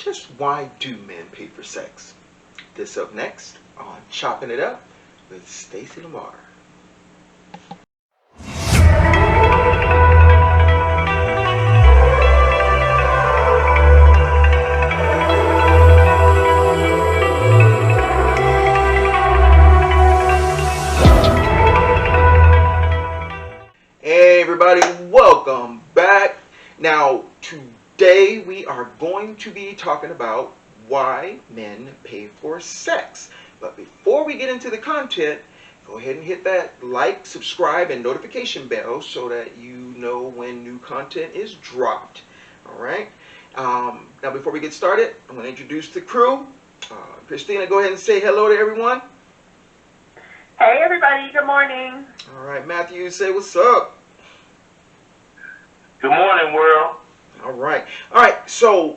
Just why do men pay for sex? This up next on Chopping It Up with Stacie Lamar. Hey everybody, welcome back. Now today we are going to be talking about why men pay for sex. But before we get into the content, go ahead and hit that like, subscribe, and notification bell so that you know when new content is dropped. Alright, now before we get started, I'm going to introduce the crew. Christina, go ahead and say hello to everyone. Hey everybody, good morning. Alright, Matthew, say what's up. Good morning, world. All right. So,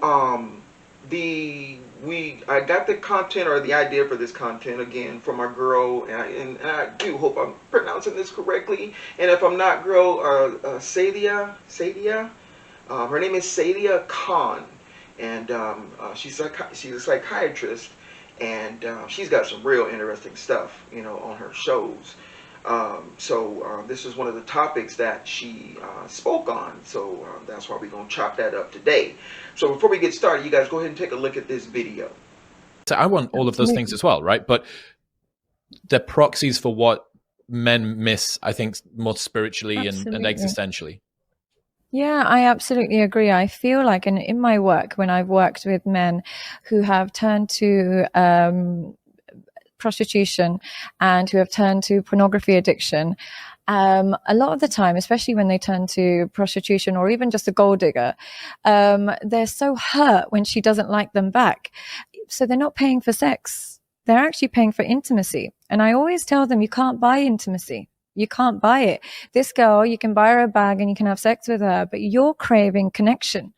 I got the content or the idea for this content again from our girl, and I do hope I'm pronouncing this correctly. And if I'm not, girl, Sadia. Her name is Sadia Khan, and she's a psychiatrist, and she's got some real interesting stuff, on her shows. So this is one of the topics that she spoke on. So that's why we're going to chop that up today. So before we get started, you guys go ahead and take a look at this video. So I want all of those things as well, right? But they're proxies for what men miss, I think, more spiritually and existentially. Yeah, I absolutely agree. I feel like in my work, when I've worked with men who have turned to prostitution and who have turned to pornography addiction, a lot of the time, especially when they turn to prostitution or even just a gold digger, they're so hurt when she doesn't like them back. So they're not paying for sex. They're actually paying for intimacy. And I always tell them, you can't buy intimacy. You can't buy it. This girl, you can buy her a bag and you can have sex with her, but you're craving connection.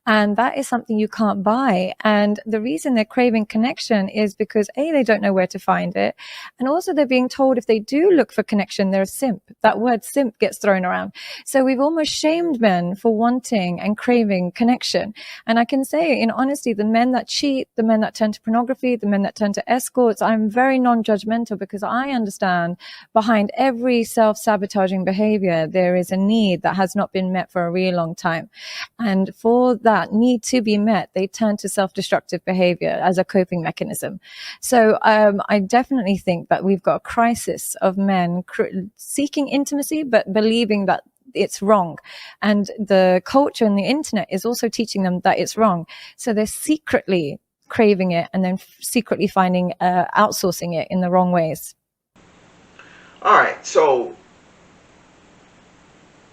And that is something you can't buy. And the reason they're craving connection is because A, they don't know where to find it. And also they're being told if they do look for connection, they're a simp. That word simp gets thrown around. So we've almost shamed men for wanting and craving connection. And I can say in honesty, the men that cheat, the men that turn to pornography, the men that turn to escorts, I'm very non-judgmental because I understand behind every self-sabotaging behavior, there is a need that has not been met for a really long time. And for that need to be met, they turn to self-destructive behavior as a coping mechanism. So I definitely think that we've got a crisis of men seeking intimacy, but believing that it's wrong. And the culture and the internet is also teaching them that it's wrong. So they're secretly craving it and then secretly finding outsourcing it in the wrong ways. All right, so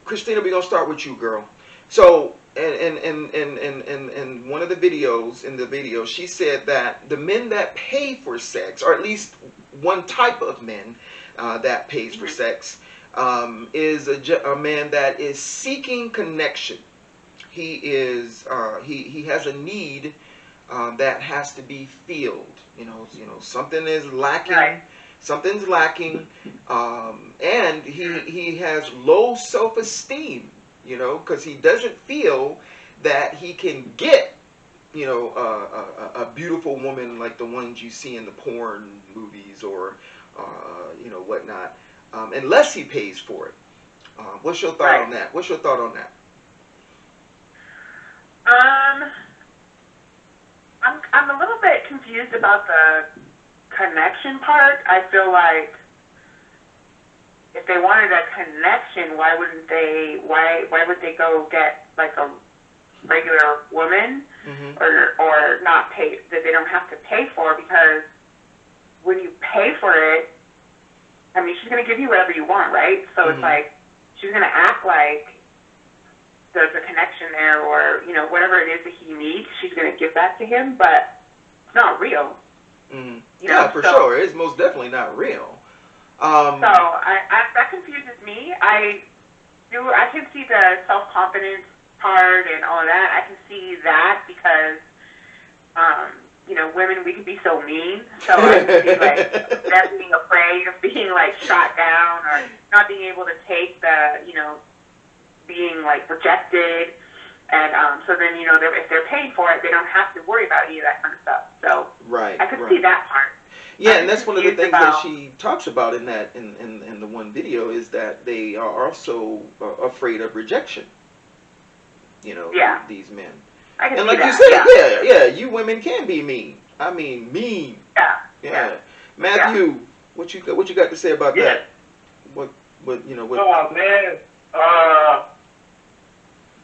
Christina, we're gonna start with you, girl. So, and one of the videos, in the video, she said that the men that pay for sex, or at least one type of men that pays for sex, is a man that is seeking connection. He is he has a need that has to be filled. Something is lacking. Right. Something's lacking, and he has low self-esteem, because he doesn't feel that he can get, a beautiful woman like the ones you see in the porn movies or, whatnot, unless he pays for it. What's your thought on that? What's your thought on that? I'm a little bit confused about the connection part. I feel like if they wanted a connection, why would they go get like a regular woman, mm-hmm. or not pay, that they don't have to pay for? Because when you pay for it, I mean, she's going to give you whatever you want, right? So mm-hmm. It's like she's going to act like there's a connection there, or whatever it is that he needs, she's going to give that to him, but it's not real. Mm-hmm. Yeah, for sure. It's most definitely not real. So that confuses me. I can see the self-confidence part and all of that. I can see that because, women, we can be so mean. So I can see like them being afraid of being like shot down or not being able to take the, being like rejected. And so then, if they're paying for it, they don't have to worry about any of that kind of stuff. So Right. I could see that part. Yeah, and that's one of the things that she talks about in that in the one video is that they are also afraid of rejection. These men. I can And see like that. you said, yeah, you women can be mean. I mean, mean. Yeah. Matthew, what you got to say about that? What? Oh man.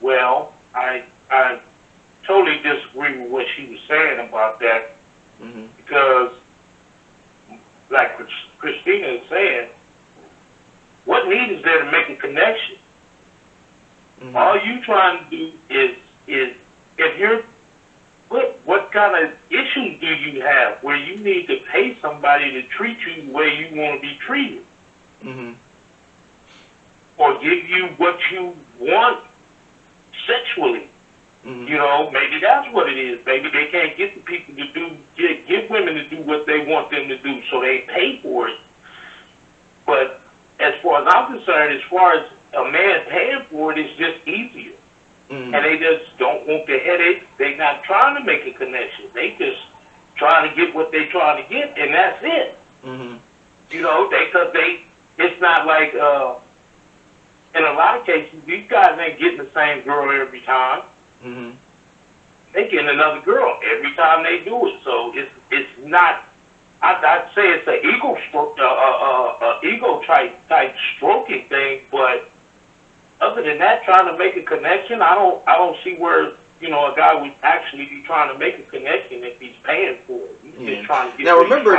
Well, I totally disagree with what she was saying about that, because, like Christina is saying, what need is there to make a connection? All you trying to do is if you're what kind of issues do you have where you need to pay somebody to treat you the way you want to be treated, or give you what you want sexually? Maybe that's what it is. Maybe they can't get the people to get women to do what they want them to do, so they pay for it. But as far as I'm concerned, as far as a man paying for it, it's just easier. And they just don't want the headache. They're not trying to make a connection. They just trying to get what they trying to get, and that's it. Because it's not like, in a lot of cases, these guys ain't getting the same girl every time. They getting another girl every time they do it. So it's not. I'd say it's an ego type stroking thing, but other than that, trying to make a connection, I don't see where a guy would actually be trying to make a connection if he's paying for it. He's just trying to get. Now remember,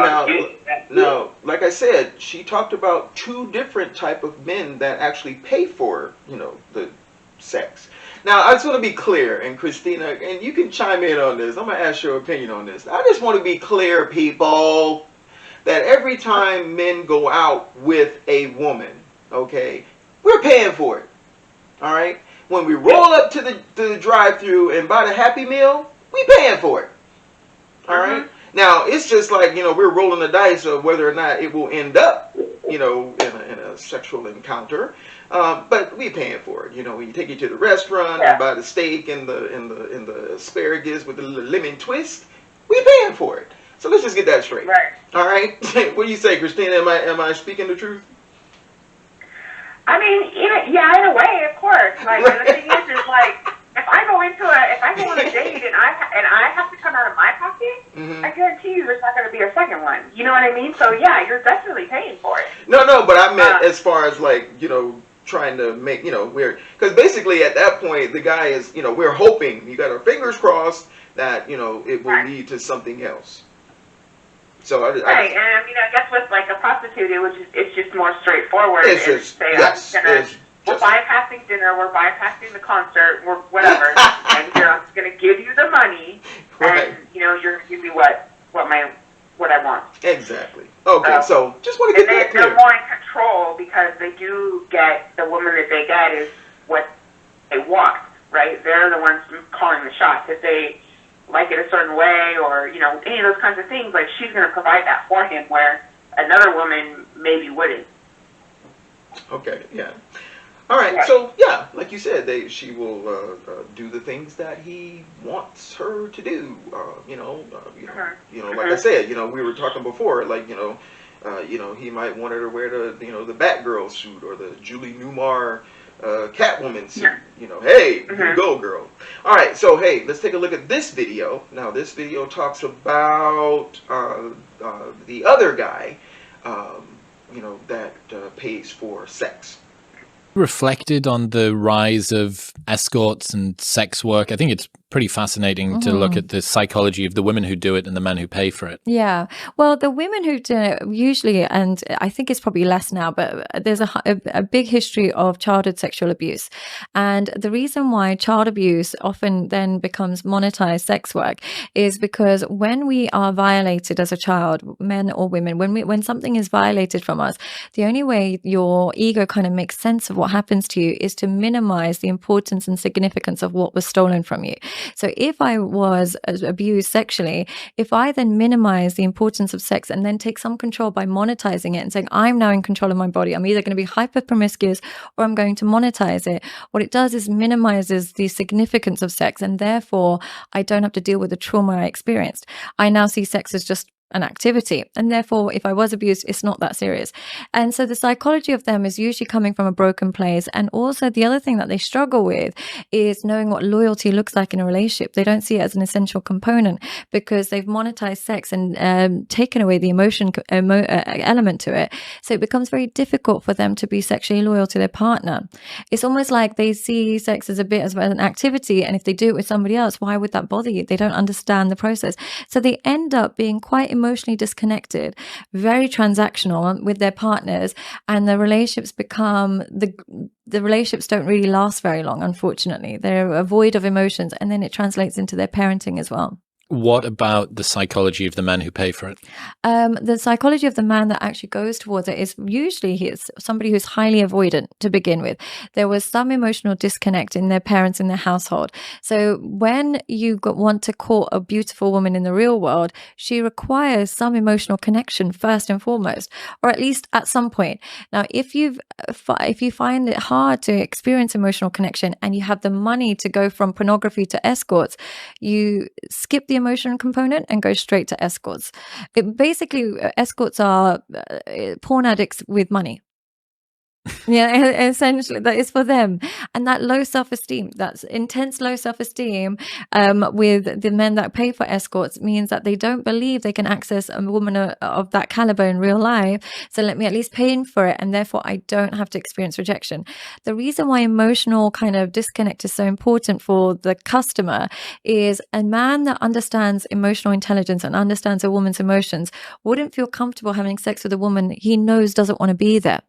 now, like I said, she talked about two different type of men that actually pay for the sex. Now, I just want to be clear, and Christina, and you can chime in on this. I'm going to ask your opinion on this. I just want to be clear, people, that every time men go out with a woman, okay, we're paying for it. All right? When we roll up to the drive-thru and buy the Happy Meal, we paying for it. All right? Now, it's just like, we're rolling the dice of whether or not it will end up, in a sexual encounter. But we paying for it. When you take it to the restaurant and buy the steak and the asparagus with the lemon twist, we paying for it. So let's just get that straight. Right. All right. What do you say, Christina? Am I speaking the truth? I mean, in a way, of course. Like, and the thing is like, if I go on a date and I have to come out of my pocket, I guarantee you there's not going to be a second one. You know what I mean? So yeah, you're definitely paying for it. No, but I meant as far as like, trying to make, because basically at that point the guy is, we're hoping, you got our fingers crossed that, it will lead to something else. So and I guess with like a prostitute, it's just more straightforward. It's just, we're bypassing dinner, we're bypassing the concert, we're whatever, and I'm just gonna give you the money, and you're gonna give me what I want. Exactly. Okay, so just want to get that clear. They're more in control because they do get the woman that they get is what they want, right? They're the ones calling the shots. If they like it a certain way or, any of those kinds of things, like she's going to provide that for him where another woman maybe wouldn't. Okay, yeah. All right, so yeah, like you said, she will do the things that he wants her to do. Like I said, we were talking before, like he might want her to wear the the Batgirl suit or the Julie Newmar Catwoman suit. Hey, here you go, girl. All right, so hey, let's take a look at this video. Now, this video talks about the other guy, that pays for sex. Reflected on the rise of escorts and sex work. I think it's pretty fascinating to look at the psychology of the women who do it and the men who pay for it. Yeah. Well, the women who do it usually, and I think it's probably less now, but there's a big history of childhood sexual abuse. And the reason why child abuse often then becomes monetized sex work is because when we are violated as a child, men or women, when something is violated from us, the only way your ego kind of makes sense of what happens to you is to minimize the importance and significance of what was stolen from you. So if I was abused sexually, if I then minimize the importance of sex and then take some control by monetizing it and saying, I'm now in control of my body, I'm either going to be hyper promiscuous or I'm going to monetize it, what it does is minimizes the significance of sex, and therefore I don't have to deal with the trauma I experienced. I now see sex as just an activity, and therefore if I was abused, it's not that serious. And so the psychology of them is usually coming from a broken place. And also the other thing that they struggle with is knowing what loyalty looks like in a relationship. They don't see it as an essential component because they've monetized sex and taken away the emotion element to it. So it becomes very difficult for them to be sexually loyal to their partner. It's almost like they see sex as a bit as an activity, and if they do it with somebody else, why would that bother you? They don't understand the process. So they end up being quite emotionally disconnected, very transactional with their partners, and the relationships become the relationships don't really last very long, unfortunately. They're void of emotions, and then it translates into their parenting as well. What about the psychology of the men who pay for it? The psychology of the man that actually goes towards it is usually he's somebody who's highly avoidant to begin with. There was some emotional disconnect in their parents, in their household. So when you want to court a beautiful woman in the real world, she requires some emotional connection first and foremost, or at least at some point. Now, if you find it hard to experience emotional connection and you have the money to go from pornography to escorts, you skip the emotional component and go straight to escorts. Escorts are porn addicts with money. Yeah, essentially that is for them. And that low self-esteem, that's intense low self-esteem with the men that pay for escorts, means that they don't believe they can access a woman of that caliber in real life. So let me at least pay in for it, and therefore I don't have to experience rejection. The reason why emotional kind of disconnect is so important for the customer is a man that understands emotional intelligence and understands a woman's emotions wouldn't feel comfortable having sex with a woman he knows doesn't want to be there.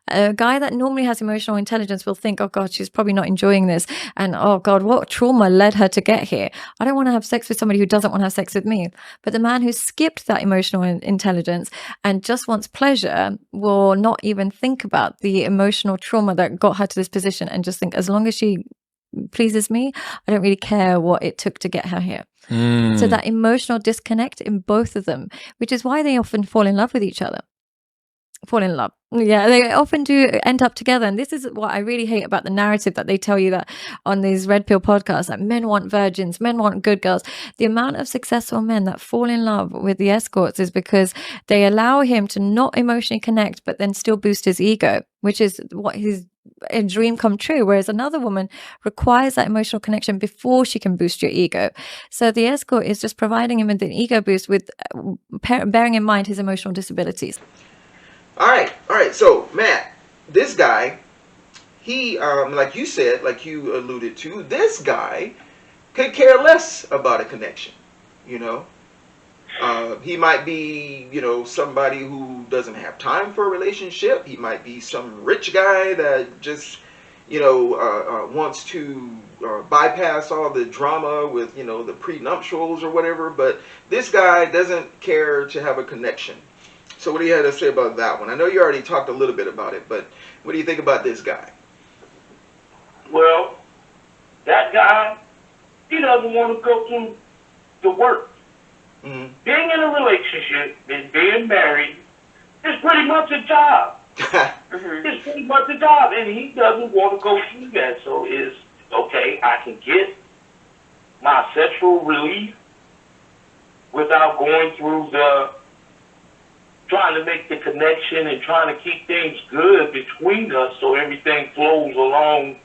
A guy that normally has emotional intelligence will think, oh God, she's probably not enjoying this. And oh God, what trauma led her to get here? I don't want to have sex with somebody who doesn't want to have sex with me. But the man who skipped that emotional intelligence and just wants pleasure will not even think about the emotional trauma that got her to this position and just think, as long as she pleases me, I don't really care what it took to get her here. So that emotional disconnect in both of them, which is why they often fall in love with each other. Yeah, they often do end up together. And this is what I really hate about the narrative that they tell you that on these red pill podcasts, that men want virgins, men want good girls. The amount of successful men that fall in love with the escorts is because they allow him to not emotionally connect, but then still boost his ego, which is what his a dream come true. Whereas another woman requires that emotional connection before she can boost your ego. So the escort is just providing him with an ego boost with bearing in mind his emotional disabilities. All right. So, Matt, this guy, he, like you said, like you alluded to, this guy could care less about a connection, you know. He might be, you know, somebody who doesn't have time for a relationship. He might be some rich guy that just, you know, wants to bypass all the drama with, you know, the prenuptials or whatever. But this guy doesn't care to have a connection. So what do you have to say about that one? I know you already talked a little bit about it, but what do you think about this guy? Well, that guy, he doesn't want to go through the work. Mm-hmm. Being in a relationship and being married is pretty much a job. It's pretty much a job, and he doesn't want to go through that. So it's, okay, I can get my sexual relief without going through the trying to make the connection and trying to keep things good between us so everything flows along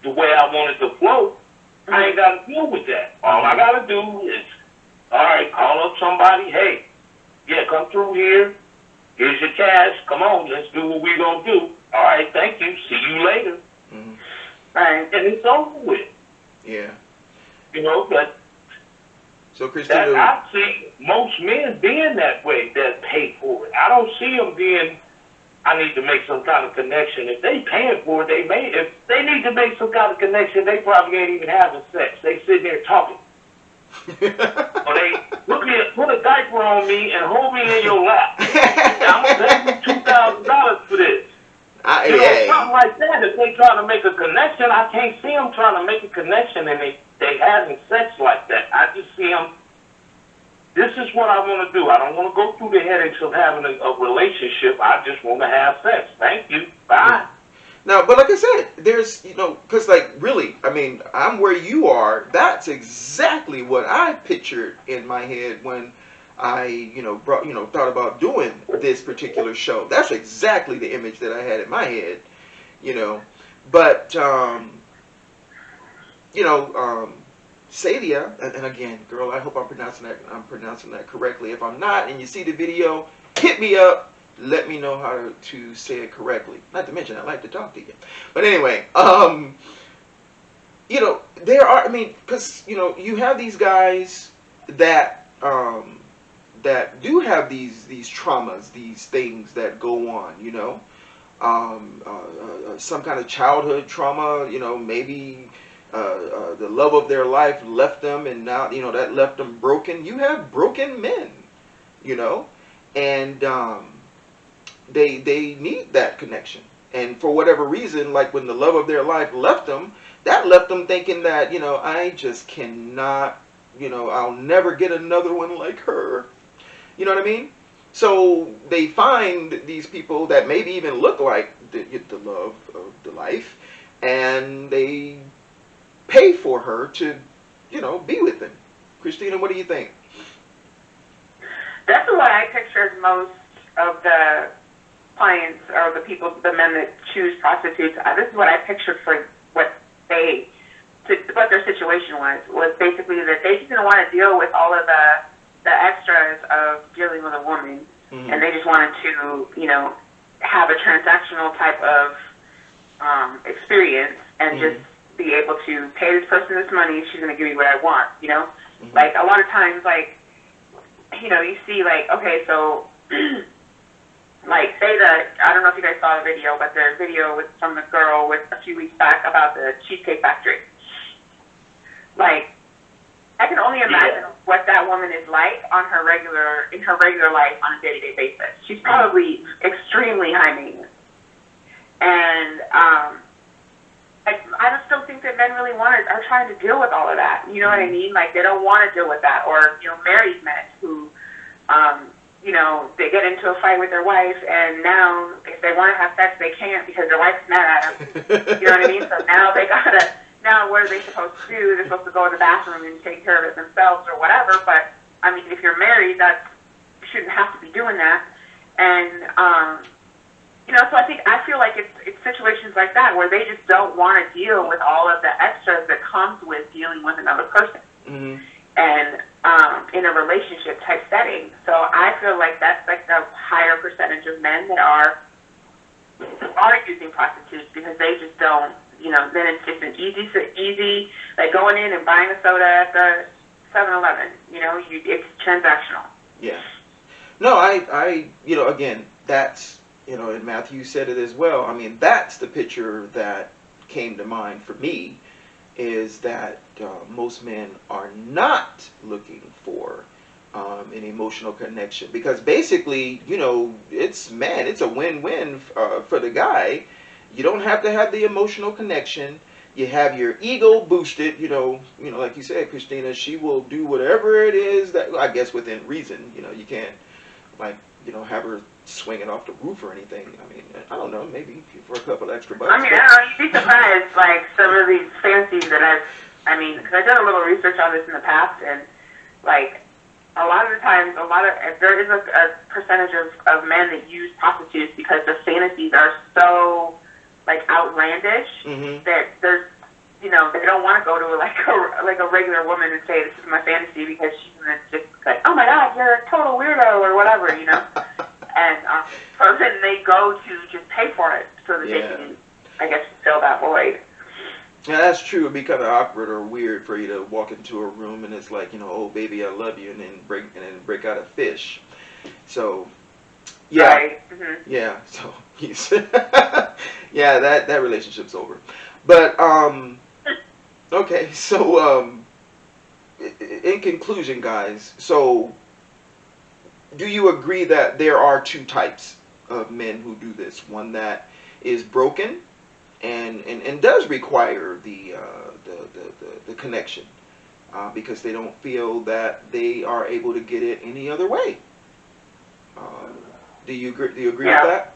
the way I want it to flow. Mm-hmm. I ain't got to deal with that. All I got to do is, all right, call up somebody. Hey, yeah, come through here. Here's your cash. Come on, let's do what we're going to do. All right, thank you. See you later. Mm-hmm. Right, and it's over with. Yeah. You know, but so, Christina, I see most men being that way that pay for it. I don't see them being, I need to make some kind of connection. If they paying for it, if they need to make some kind of connection, they probably ain't even having sex. They sitting there talking. Or they put a diaper on me and hold me in your lap. I'm gonna pay you $2,000 for this. Something like that. If they trying to make a connection, I can't see them trying to make a connection and they they having sex like that. I just see them. This is what I want to do. I don't want to go through the headaches of having a relationship. I just want to have sex. Thank you. Bye. Now, but like I said, there's, because like really, I mean, I'm where you are. That's exactly what I pictured in my head when I, thought about doing this particular show. That's exactly the image that I had in my head, But, Sadia, and again, girl, I hope I'm pronouncing that correctly. If I'm not, and you see the video, hit me up. Let me know how to say it correctly. Not to mention, I like to talk to you. But anyway, there are. I mean, because you have these guys that that do have these traumas, these things that go on. Some kind of childhood trauma. Maybe. The love of their life left them, and now that left them broken. You have broken men, and they need that connection. And for whatever reason, like when the love of their life left them, that left them thinking that I just cannot, I'll never get another one like her. You know what I mean? So they find these people that maybe even look like the love of the life, and they pay for her to, be with them. Christina, what do you think? That's what I pictured most of the clients or the men that choose prostitutes. This is what I pictured for what their situation was basically that they just didn't want to deal with all of the extras of dealing with a woman, and they just wanted to, have a transactional type of experience and just be able to pay this person this money, she's going to give me what I want, Like, a lot of times, like, you see, like, okay, so, like, say that, I don't know if you guys saw the video, but the video from the girl a few weeks back about the Cheesecake Factory. Like, I can only imagine what that woman is like in her regular life on a day-to-day basis. She's probably extremely high maintenance. And, I just don't think that men really are trying to deal with all of that. You know what I mean? Like, they don't want to deal with that. Or, married men who, they get into a fight with their wife, and now if they want to have sex, they can't because their wife's mad at them. You know what I mean? So now what are they supposed to do? They're supposed to go in the bathroom and take care of it themselves or whatever. But, I mean, if you're married, you shouldn't have to be doing that. And, so I feel like it's situations like that where they just don't want to deal with all of the extras that comes with dealing with another person, and in a relationship type setting. So I feel like that's like the higher percentage of men that are using prostitutes because they just don't, then it's just an easy, like going in and buying a soda at the 7-Eleven. It's transactional. Yeah. No, I again, that's. And Matthew said it as well. I mean, that's the picture that came to mind for me, is that most men are not looking for an emotional connection. Because basically, it's a win-win for the guy. You don't have to have the emotional connection. You have your ego boosted, like you said, Christina, she will do whatever it is that, I guess within reason, you can't, like, have her swinging off the roof or anything. I mean, I don't know, maybe for a couple extra bucks. I mean, I don't know, you'd be surprised, like, some of these fantasies that because I've done a little research on this in the past, and, like, a lot of the times, there is a percentage of men that use prostitutes because the fantasies are so, like, outlandish that there's, they don't want to go to, like a regular woman and say, this is my fantasy, because she's going to just like, oh my God, you're a total weirdo, or whatever, And so then they go to just pay for it so that they can, I guess, fill that void. Yeah, that's true. It'd be kind of awkward or weird for you to walk into a room and it's like, oh baby, I love you, and then break out a fish. So, yeah, right. Yeah. So yeah, that relationship's over. But okay, so in conclusion, guys, so. Do you agree that there are two types of men who do this? One that is broken and does require the connection, because they don't feel that they are able to get it any other way. Do you agree? Do you agree with that,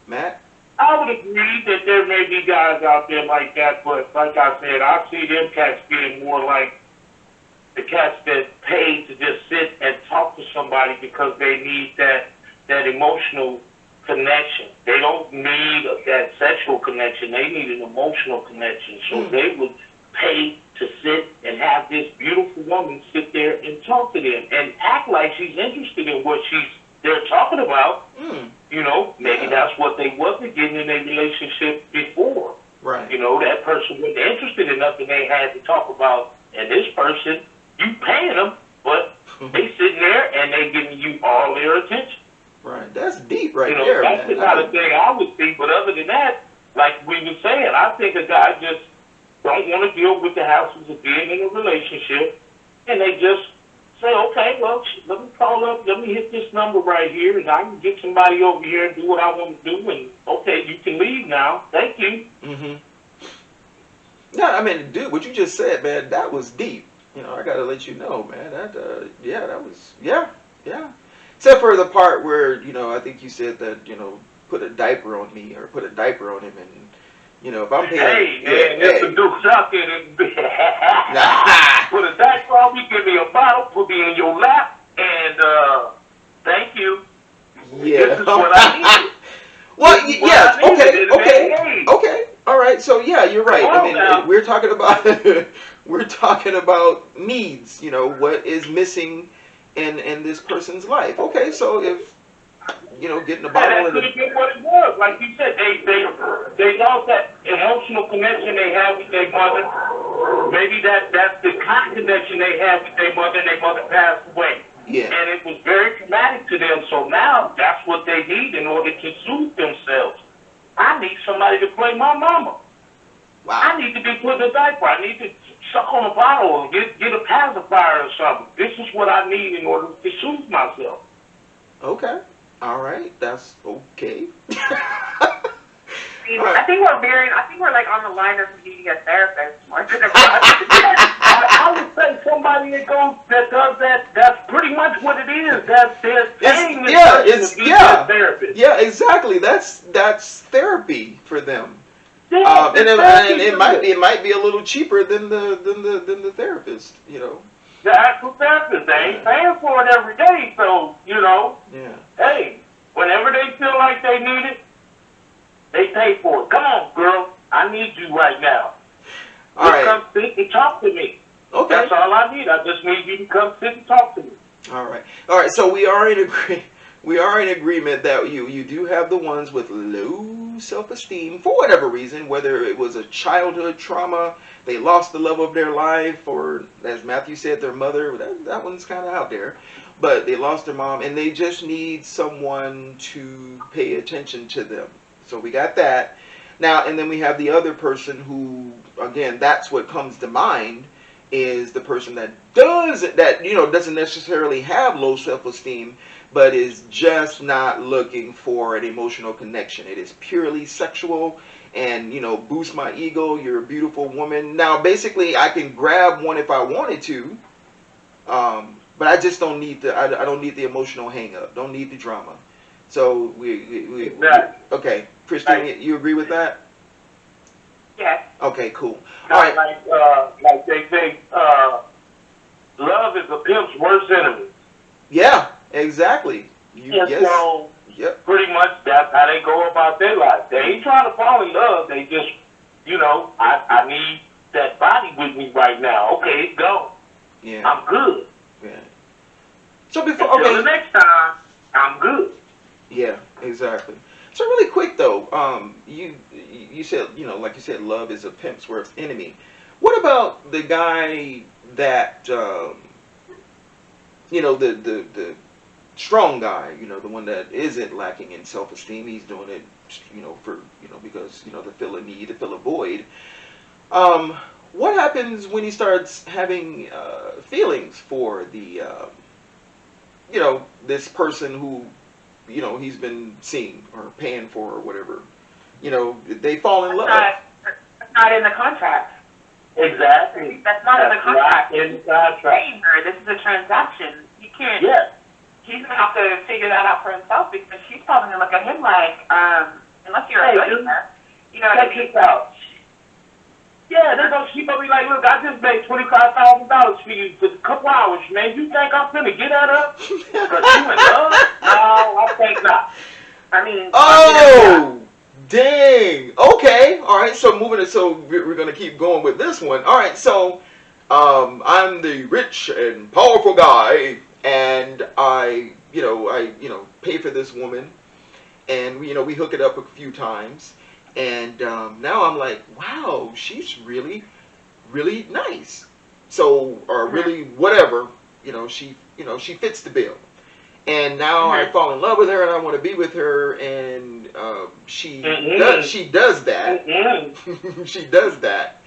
Matt? I would agree that there may be guys out there like that, but like I said, I see them cats being more like the cats that pay to just sit and talk to somebody because they need that emotional connection. They don't need that sexual connection. They need an emotional connection. So they would pay to sit and have this beautiful woman sit there and talk to them and act like she's interested in what they're talking about. You know, maybe that's what they wasn't getting in their relationship before. Right. You know, that person wasn't interested in nothing they had to talk about. And this person, you paying them, but they sitting there and they giving you all their attention. Right. That's deep right there, man. That's the kind of thing I would see. But other than that, like we were saying, I think a guy just don't want to deal with the hassles of being in a relationship, and they just say, okay, well, let me call up, let me hit this number right here, and I can get somebody over here and do what I want to do, and okay, you can leave now. Thank you. No, I mean, dude, what you just said, man, that was deep. You know, I got to let you know, man. That, yeah, that was, yeah. Except for the part where, you know, I think you said that, you know, put a diaper on me or put a diaper on him, and, you know, if I'm paying... Hey, man, there's some dudes out there that put a diaper on me, give me a bottle, put me in your lap, and thank you. Yeah. This is what I need. Well, yes, okay. All right, so yeah, you're right. I mean, we're talking about needs, you know, what is missing in this person's life. Okay, so if, you know, getting a bottle and that's what it was. Like you said, they lost that emotional connection they had with their mother. Maybe that's the kind of connection they had with their mother, and their mother passed away. Yeah. And it was very traumatic to them. So now that's what they need in order to soothe themselves. I need somebody to play my mama. Wow. I need to be put in a diaper. I need to suck on a bottle or get a pacifier or something. This is what I need in order to soothe myself. Okay. All right. That's okay. I think we're like on the line of needing a therapist more than a I would say somebody that does that. That's pretty much what it is. That's their thing. Yeah, therapist. Yeah, exactly. That's therapy for them. Yeah, and it might be a little cheaper than the therapist. You know. The actual therapist, they ain't paying for it every day, so you know. Yeah. Hey, whenever they feel like they need it, they pay for it. Come on, girl. I need you right now. All right. Come sit and talk to me. Okay. That's all I need. I just need you to come sit and talk to me. All right. So we are in agreement that you do have the ones with low self-esteem for whatever reason, whether it was a childhood trauma, they lost the love of their life, or as Matthew said, their mother. That one's kind of out there, but they lost their mom, and they just need someone to pay attention to them. So we got that. Now, and then we have the other person who, again, that's what comes to mind, is the person that doesn't necessarily have low self-esteem, but is just not looking for an emotional connection. It is purely sexual and, boost my ego. You're a beautiful woman. Now, basically, I can grab one if I wanted to, but I just don't need I don't need the emotional hang-up. Don't need the drama. So we okay, Christine, you agree with that? Yes. Okay, cool. All right. Like they say, love is a pimp's worst enemy. Yeah, exactly. So pretty much that's how they go about their life. They ain't trying to fall in love. They just, I need that body with me right now. Okay, go. Yeah. I'm good. Yeah. So Until the next time, I'm good. Yeah, exactly. So really quick though, you said, like you said, love is a pimp's worst enemy. What about the guy that, the strong guy, the one that isn't lacking in self-esteem? He's doing it, because, to fill a need, to fill a void. What happens when he starts having feelings for the, this person who, he's been seeing or paying for or whatever? they fall in love. That's not in the contract. Exactly. That's not in the contract. Not in the contract. Paying her. This is a transaction. You can't. Yeah. He's gonna have to figure that out for himself because she's probably gonna look at him like, unless you're a billionaire, you know what I mean? Check this out. Yeah, she gonna be like, look, I just made $25,000 for you for a couple hours, man. You think I'm gonna get that up? Because you in love? No, I think not. I mean. Oh, dang. Okay. All right. So we're gonna keep going with this one. All right. So, I'm the rich and powerful guy, and I pay for this woman, and we hook it up a few times. And now I'm like, wow, she's really, really nice. So, or really whatever, she fits the bill. And now I fall in love with her, and I want to be with her, and she does that. She does that.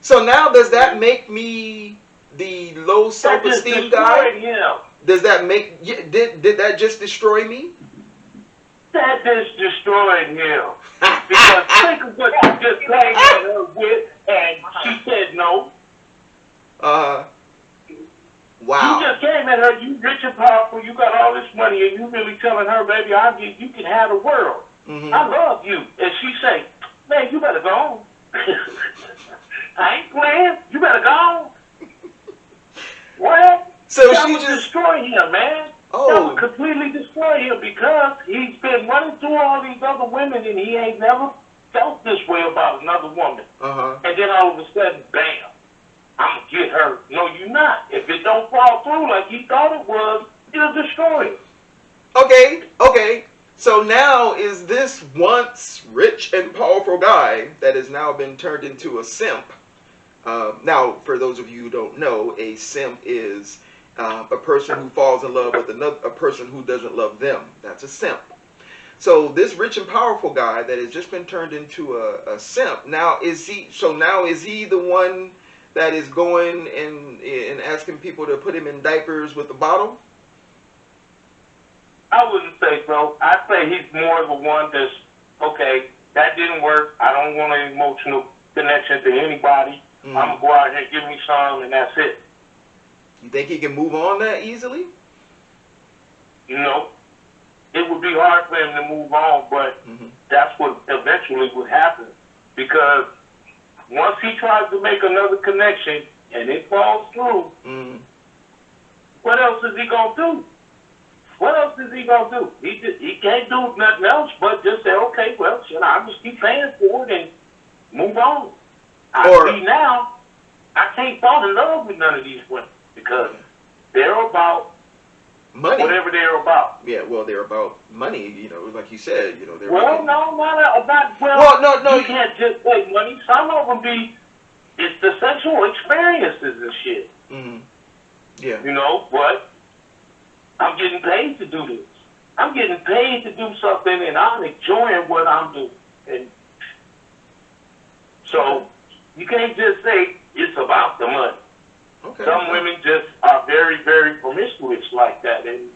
So now, does that make me the low self-esteem guy? Does that make did that just destroy me? That just destroyed him. Because think of what you just came at her with, and she said no. Wow. You just came at her, you rich and powerful, you got all this money, and you really telling her, baby, you can have the world. I love you. And she say, man, you better go on. I ain't playing. You better go on. What? So that she would just destroy him, man. That would completely destroy him because he's been running through all these other women and he ain't never felt this way about another woman. And then all of a sudden, bam, I'm going to get her. No, you're not. If it don't fall through like he thought it was, it'll destroy him. Okay. So now is this once rich and powerful guy that has now been turned into a simp? Now, for those of you who don't know, a simp is a person who falls in love with a person who doesn't love them. That's a simp. So this rich and powerful guy that has just been turned into a simp. Now is he the one that is going and asking people to put him in diapers with the bottle? I wouldn't say so. I'd say he's more the one that's, okay, that didn't work. I don't want an emotional connection to anybody. I'm going to go out here and give me some, and that's it. You think he can move on that easily? No. It would be hard for him to move on, but that's what eventually would happen. Because once he tries to make another connection and it falls through, what else is he going to do? What else is he going to do? He can't do nothing else but just say, okay, well, I'll just keep paying for it and move on. I see now, I can't fall in love with none of these women because they're about money. Whatever they're about. Yeah, well, they're about money, like you said, they're well, no, no, you can't just say money. Some of them it's the sexual experiences and shit. Yeah. But I'm getting paid to do this. I'm getting paid to do something, and I'm enjoying what I'm doing. And so you can't just say it's about the money. Okay. Some women just are very, very promiscuous like that, and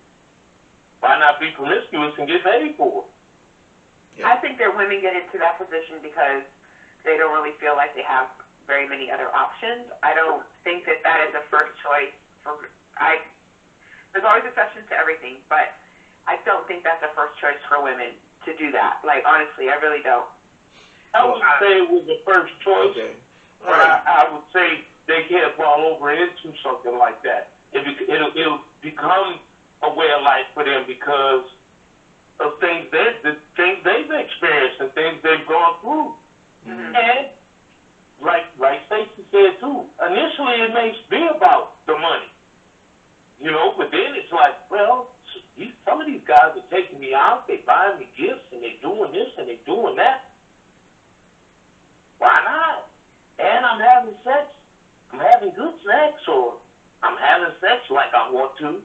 why not be promiscuous and get paid for it? Yeah. I think that women get into that position because they don't really feel like they have very many other options. I don't think that is a first choice there's always exceptions to everything, but I don't think that's a first choice for women to do that. Like, honestly, I really don't. I wouldn't say it was the first choice, but I would say they can't fall over into something like that. It'll become a way of life for them because of things they've experienced and things they've gone through. And like Stacie said too, initially it may be about the money. But then it's like, well, some of these guys are taking me out, they buying me gifts, and they doing this and they doing that. Why not? And I'm having sex. I'm having good sex, or I'm having sex like I want to.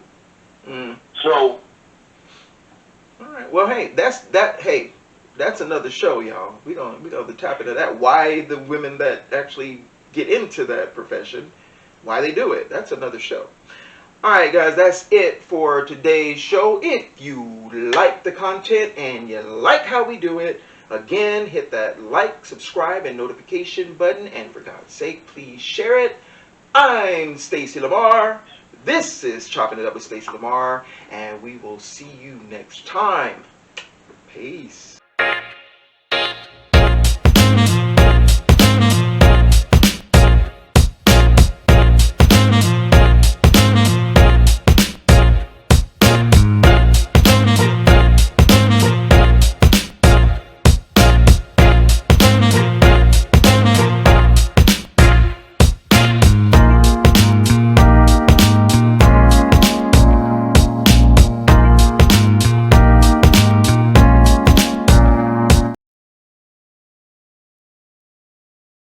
So. All right. Well, hey, that's another show, y'all. We don't tap into that. Why the women that actually get into that profession, why they do it. That's another show. Alright guys, that's it for today's show. If you like the content and you like how we do it, Again, hit that like, subscribe, and notification button. And for God's sake, please share it. I'm Stacie Lamar. This is Chopping It Up with Stacie Lamar. And we will see you next time. Peace.